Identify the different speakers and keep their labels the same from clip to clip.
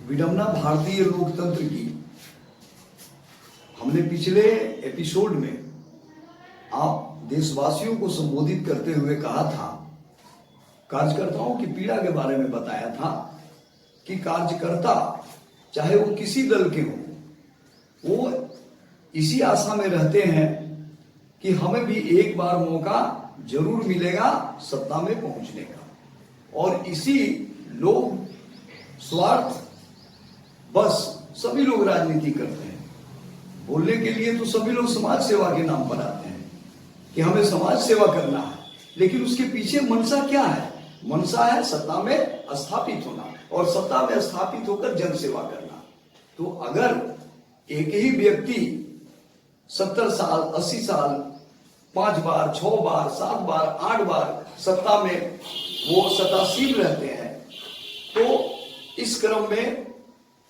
Speaker 1: विडंबना भारतीय लोकतंत्र की। हमने पिछले एपिसोड में आप देशवासियों को संबोधित करते हुए कहा था, कार्यकर्ताओं की पीड़ा के बारे में बताया था कि कार्यकर्ता चाहे वो किसी दल के हों, वो इसी आशा में रहते हैं कि हमें भी एक बार मौका जरूर मिलेगा सत्ता में पहुंचने का, और इसी लोग स्वार्थ बस सभी लोग राजनीति करते हैं। बोलने के लिए तो सभी लोग समाज सेवा के नाम पर आते हैं कि हमें समाज सेवा करना है, लेकिन उसके पीछे मनसा क्या है? मनसा है सत्ता में स्थापित होना, और सत्ता में स्थापित होकर जन सेवा करना। तो अगर एक ही व्यक्ति 70 साल 80 साल 5 बार 6 बार 7 बार 8 बार सत्ता में वो सत्तासीन रहते हैं, तो इस क्रम में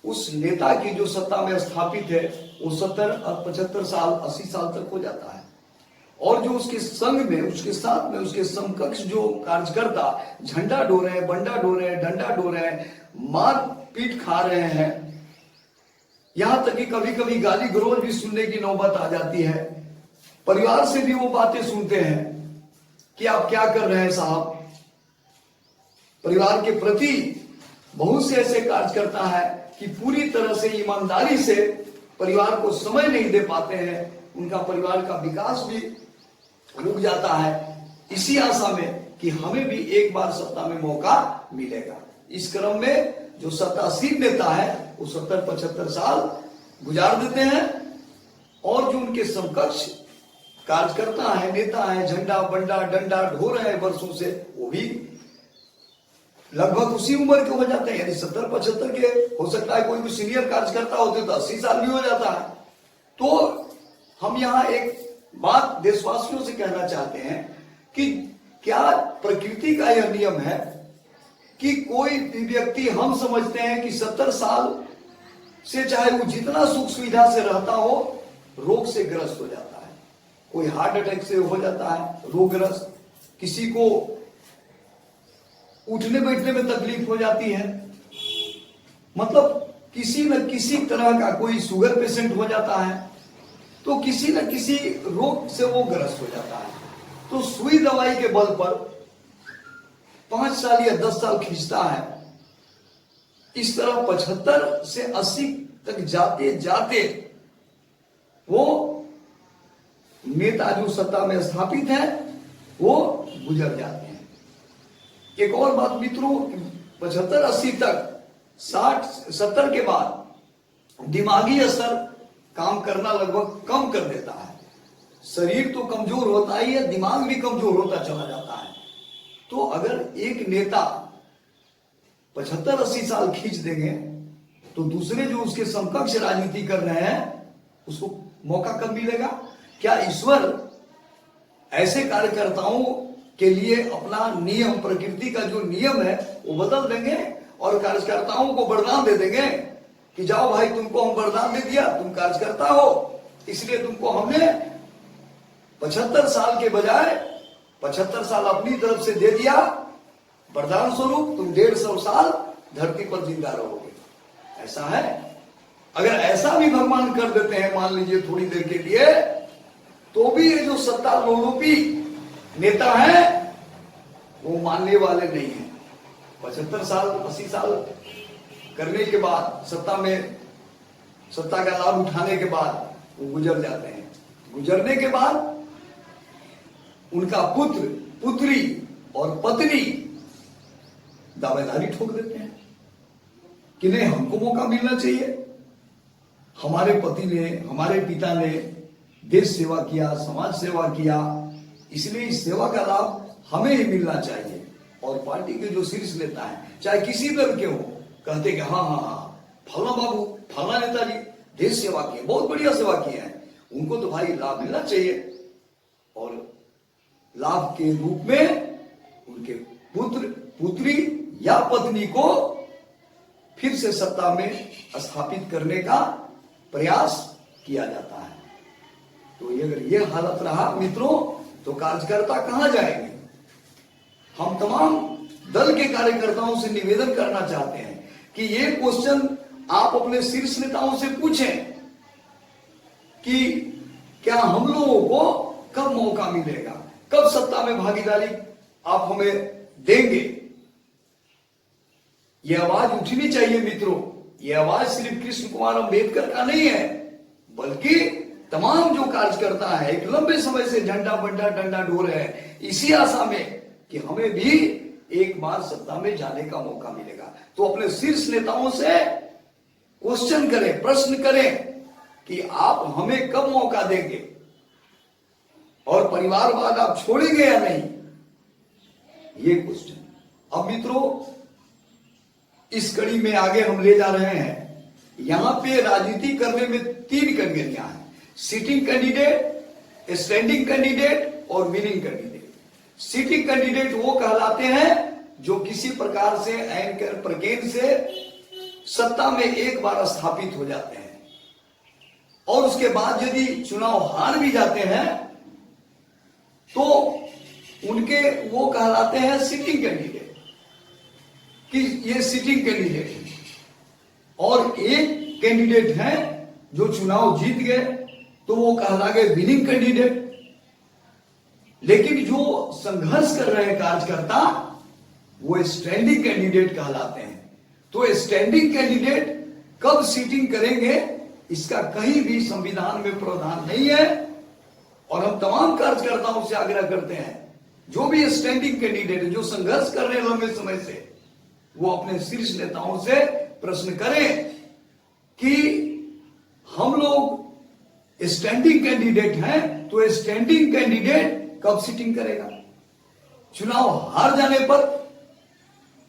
Speaker 1: उस नेता की जो सत्ता में स्थापित है वो 70 75 साल 80 साल तक हो जाता है, और जो उसके संग में उसके साथ में उसके समकक्ष जो कार्यकर्ता झंडा डो रहे हैं, बंडा डो रहे हैं, डंडा डो रहे हैं, मार पीट खा रहे हैं, यहां तक कि कभी कभी गाली गलौज भी सुनने की नौबत आ जाती है। परिवार से भी वो बातें सुनते हैं कि आप क्या कर रहे हैं साहब। परिवार के प्रति बहुत से ऐसे कार्यकर्ता है कि पूरी तरह से ईमानदारी से परिवार को समय नहीं दे पाते हैं, उनका परिवार का विकास भी रुक जाता है, इसी आशा में कि हमें भी एक बार सत्ता में मौका मिलेगा। इस क्रम में जो सत्तासीन नेता है वो 70-75 साल गुजार देते हैं, और जो उनके समकक्ष कार्यकर्ता है, नेता है, झंडा बंडा डंडा ढो रहे हैं वर्षों से, वो भी लगभग उसी उम्र के हो जाते हैं, यानी 70-75 के। हो सकता है कोई सीनियर कार्यकर्ता होते तो 80 साल भी हो जाता है। तो हम यहाँ एक बात देशवासियों से कहना चाहते हैं कि क्या प्रकृति का यह नियम है कि कोई भी व्यक्ति, हम समझते हैं कि 70 साल से चाहे वो जितना सुख सुविधा से रहता हो, रोग से ग्रस्त हो जाता है। कोई हार्ट अटैक से हो जाता है रोगग्रस्त, किसी को उठने बैठने में तकलीफ हो जाती है, मतलब किसी न किसी तरह का, कोई शुगर पेशेंट हो जाता है, तो किसी न किसी रोग से वो ग्रस्त हो जाता है। तो सुई दवाई के बल पर 5 साल या 10 साल खींचता है। इस तरह 75 से 80 तक जाते जाते वो नेता जो सत्ता में स्थापित है वो गुजर जाते हैं। एक और बात मित्रों, 75-80 तक 60-70 के बाद दिमागी असर काम करना लगभग कम कर देता है। शरीर तो कमजोर होता ही है, दिमाग भी कमजोर होता चला जाता है। तो अगर एक नेता 75-80 साल खींच देंगे तो दूसरे जो उसके समकक्ष राजनीति कर रहे हैं उसको मौका कब मिलेगा? क्या ईश्वर ऐसे कार्यकर्ताओं के लिए अपना नियम, प्रकृति का जो नियम है वो बदल देंगे और कार्यकर्ताओं को वरदान दे देंगे कि जाओ भाई, तुमको हम वरदान दे दिया, तुम कार्यकर्ता हो, इसलिए तुमको हमने 75 साल के बजाय 75 साल अपनी तरफ से दे दिया वरदान स्वरूप, तुम 150 साल धरती पर जिंदा रहोगे। ऐसा है? अगर ऐसा भी भगवान कर देते हैं मान लीजिए थोड़ी देर के लिए, तो भी ये जो सत्ता लोलुपी नेता है वो मानने वाले नहीं है। 75 साल 80 साल करने के बाद, सत्ता का लाभ उठाने के बाद वो गुजर जाते हैं। गुजरने के बाद उनका पुत्र, पुत्री और पत्नी दावेदारी ठोक देते हैं कि नहीं, हमको मौका मिलना चाहिए, हमारे पति ने, हमारे पिता ने देश सेवा किया, समाज सेवा किया, इसलिए इस सेवा का लाभ हमें ही मिलना चाहिए। और पार्टी के जो शीर्ष नेता है, चाहे किसी दल के हो, कहते कि हाँ हाँ हाँ, फलना बाबू, फलना नेताजी देश सेवा किए, बहुत बढ़िया सेवा किए हैं, उनको तो भाई लाभ मिलना चाहिए। और लाभ के रूप में उनके पुत्र, पुत्री या पत्नी को फिर से सत्ता में स्थापित करने का प्रयास किया जाता है। तो अगर ये हालत रहा मित्रों, तो कार्यकर्ता कहां जाएंगे? हम तमाम दल के कार्यकर्ताओं से निवेदन करना चाहते हैं कि ये क्वेश्चन आप अपने शीर्ष नेताओं से पूछें कि क्या हम लोगों को कब मौका मिलेगा, कब सत्ता में भागीदारी आप हमें देंगे। यह आवाज उठनी चाहिए मित्रों। यह आवाज सिर्फ कृष्ण कुमार अम्बेडकर का नहीं है, बल्कि तमाम जो कार्यकर्ता है, एक लंबे समय से झंडा बंडा डंडा डोल रहे हैं इसी आशा में कि हमें भी एक बार सत्ता में जाने का मौका मिलेगा। तो अपने शीर्ष नेताओं से क्वेश्चन करें, प्रश्न करें कि आप हमें कब मौका देंगे और परिवारवाद आप छोड़ेंगे या नहीं, ये क्वेश्चन। अब मित्रों, इस कड़ी में आगे हम ले जा रहे हैं। यहां पे राजनीति करने में 3 कैटेगरियां हैं, सिटिंग कैंडिडेट, स्टैंडिंग कैंडिडेट और विनिंग कैंडिडेट। सिटिंग कैंडिडेट वो कहलाते हैं जो किसी प्रकार से एंकर प्रकेंद्र से सत्ता में एक बार स्थापित हो जाते हैं और उसके बाद यदि चुनाव हार भी जाते हैं तो उनके वो कहलाते हैं सिटिंग कैंडिडेट, कि ये सिटिंग कैंडिडेट है। और एक कैंडिडेट है जो चुनाव जीत गए तो वो कहला गए विनिंग कैंडिडेट। लेकिन जो संघर्ष कर रहे हैं कार्यकर्ता वो स्टैंडिंग कैंडिडेट कहलाते हैं। तो स्टैंडिंग कैंडिडेट कब सीटिंग करेंगे इसका कहीं भी संविधान में प्रावधान नहीं है। और हम तमाम कार्यकर्ताओं से आग्रह करते हैं, जो भी स्टैंडिंग कैंडिडेट है, जो संघर्ष कर रहे हैं लंबे समय से, वो अपने शीर्ष नेताओं से प्रश्न करें कि हम लोग स्टैंडिंग कैंडिडेट हैं तो स्टैंडिंग कैंडिडेट कब सीटिंग करेगा। चुनाव हार जाने पर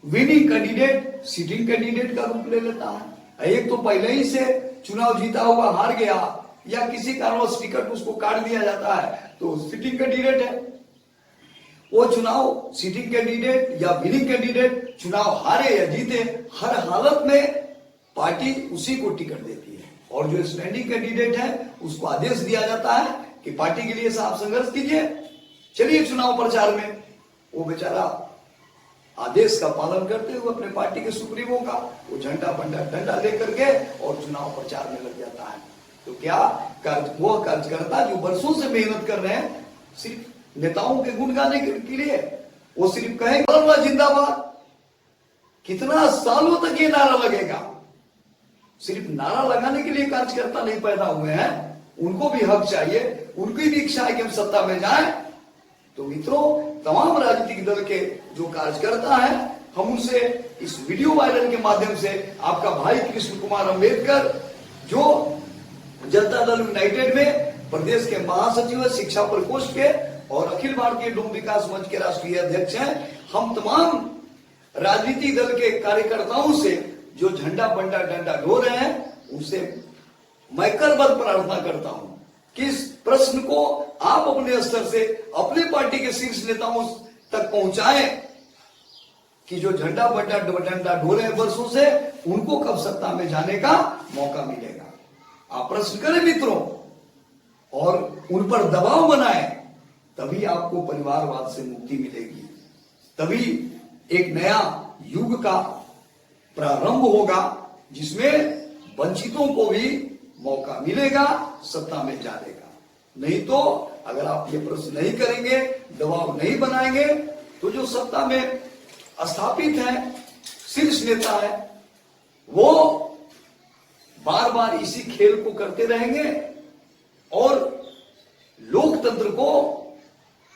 Speaker 1: विनिंग कैंडिडेट सीटिंग कैंडिडेट का रूप ले लेता है। एक तो पहले ही से चुनाव जीता हुआ हार गया या किसी कारणवश टिकट उसको काट दिया जाता है तो सिटिंग कैंडिडेट है। वो चुनाव सिटिंग कैंडिडेट या विनिंग कैंडिडेट चुनाव हारे या जीते, हर हालत में पार्टी उसी को टिकट देती है। और जो स्टैंडिंग कैंडिडेट है उसको आदेश दिया जाता है कि पार्टी के लिए साहब संघर्ष कीजिए, चलिए चुनाव प्रचार में। वो बेचारा आदेश का पालन करते हुए अपने पार्टी के सुप्रीमो का वो झंडा बंडा डंडा लेकर के और चुनाव प्रचार में लग जाता है। तो क्या वो कार्यकर्ता जो बरसों से मेहनत कर रहे हैं सिर्फ नेताओं के गुण गाने के लिए, वो सिर्फ कहेंगे जिंदाबाद, कितना सालों तक ये नारा लगेगा। सिर्फ नारा लगाने के लिए कार्यकर्ता नहीं पैदा हुए हैं, उनको भी हक चाहिए, उनकी भी इच्छा है कि हम सत्ता में जाएं। तो मित्रों, तमाम राजनीतिक दल के जो कार्यकर्ता हैं, हम उनसे इस वीडियो वायरल के माध्यम से आपका भाई कृष्ण कुमार अम्बेडकर, जो जनता दल यूनाइटेड में प्रदेश के महासचिव है, शिक्षा प्रकोष्ठ के और अखिल भारतीय डोम विकास मंच के राष्ट्रीय अध्यक्ष हैं, हम तमाम राजनीतिक दल के कार्यकर्ताओं से जो झंडा बंडा डंडा ढो रहे हैं, उनसे मैं करबद्ध प्रार्थना करता हूं कि इस प्रश्न को आप अपने स्तर से अपने पार्टी के शीर्ष नेताओं तक पहुंचाएं कि जो झंडा बंडा डंडा ढो रहे हैं वर्षों से, उनको कब सत्ता में जाने का मौका मिलेगा। आप प्रश्न करें मित्रों और उन पर दबाव बनाएं, तभी आपको परिवारवाद से मुक्ति मिलेगी, तभी एक नया युग का प्रारंभ होगा जिसमें वंचितों को भी मौका मिलेगा सत्ता में जाने का। नहीं तो अगर आप ये प्रश्न नहीं करेंगे, दबाव नहीं बनाएंगे, तो जो सत्ता में स्थापित है शीर्ष नेता है, वो बार बार इसी खेल को करते रहेंगे और लोकतंत्र को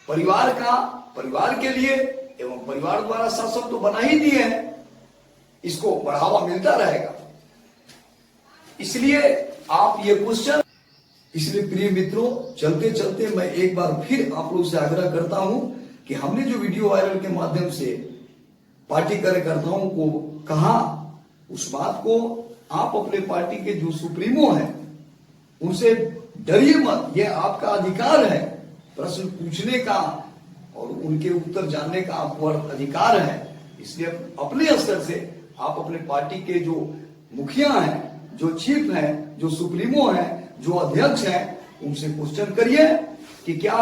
Speaker 1: परिवार के लिए एवं परिवार द्वारा शासन तो बना ही दिए हैं, इसको बढ़ावा मिलता रहेगा। इसलिए आप ये क्वेश्चन, इसलिए प्रिय मित्रों, चलते चलते मैं एक बार फिर आप लोग से आग्रह करता हूं कि हमने जो वीडियो वायरल के माध्यम से पार्टी कार्यकर्ताओं को कहा, उस बात को आप अपने पार्टी के जो सुप्रीमो हैं उनसे डरिए मत। ये आपका अधिकार है प्रश्न पूछने का और उनके उत्तर जानने का आपको अधिकार है। इसलिए अपने स्तर से आप अपने पार्टी के जो मुखिया हैं, जो चीफ हैं, जो सुप्रीमो हैं, जो अध्यक्ष हैं, उनसे क्वेश्चन करिए कि क्या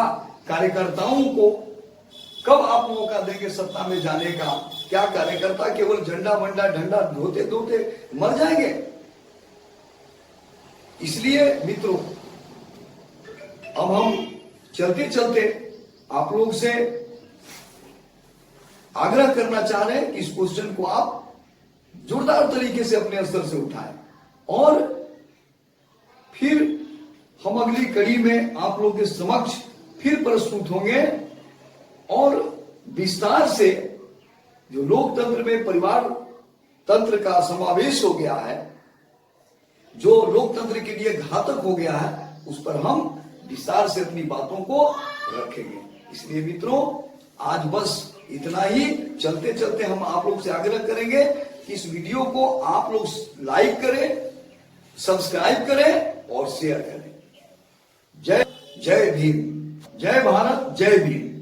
Speaker 1: कार्यकर्ताओं को कब आप मौका देंगे सत्ता में जाने का। क्या कार्यकर्ता केवल झंडा बंडा डंडा ढोते ढोते मर जाएंगे? इसलिए मित्रों, अब हम चलते चलते आप लोग से आग्रह करना चाह रहे हैं कि इस क्वेश्चन को आप जोरदार तरीके से अपने स्तर से उठाएं और फिर हम अगली कड़ी में आप लोगों के समक्ष फिर प्रस्तुत होंगे और विस्तार से जो लोकतंत्र में परिवार तंत्र का समावेश हो गया है, जो लोकतंत्र के लिए घातक हो गया है, उस पर हम विस्तार से अपनी बातों को रखेंगे। इसलिए मित्रों, आज बस इतना ही। चलते चलते हम आप लोग से आग्रह करेंगे कि इस वीडियो को आप लोग लाइक करें, सब्सक्राइब करें और शेयर करें। जय जय भीम, जय भारत, जय भीम।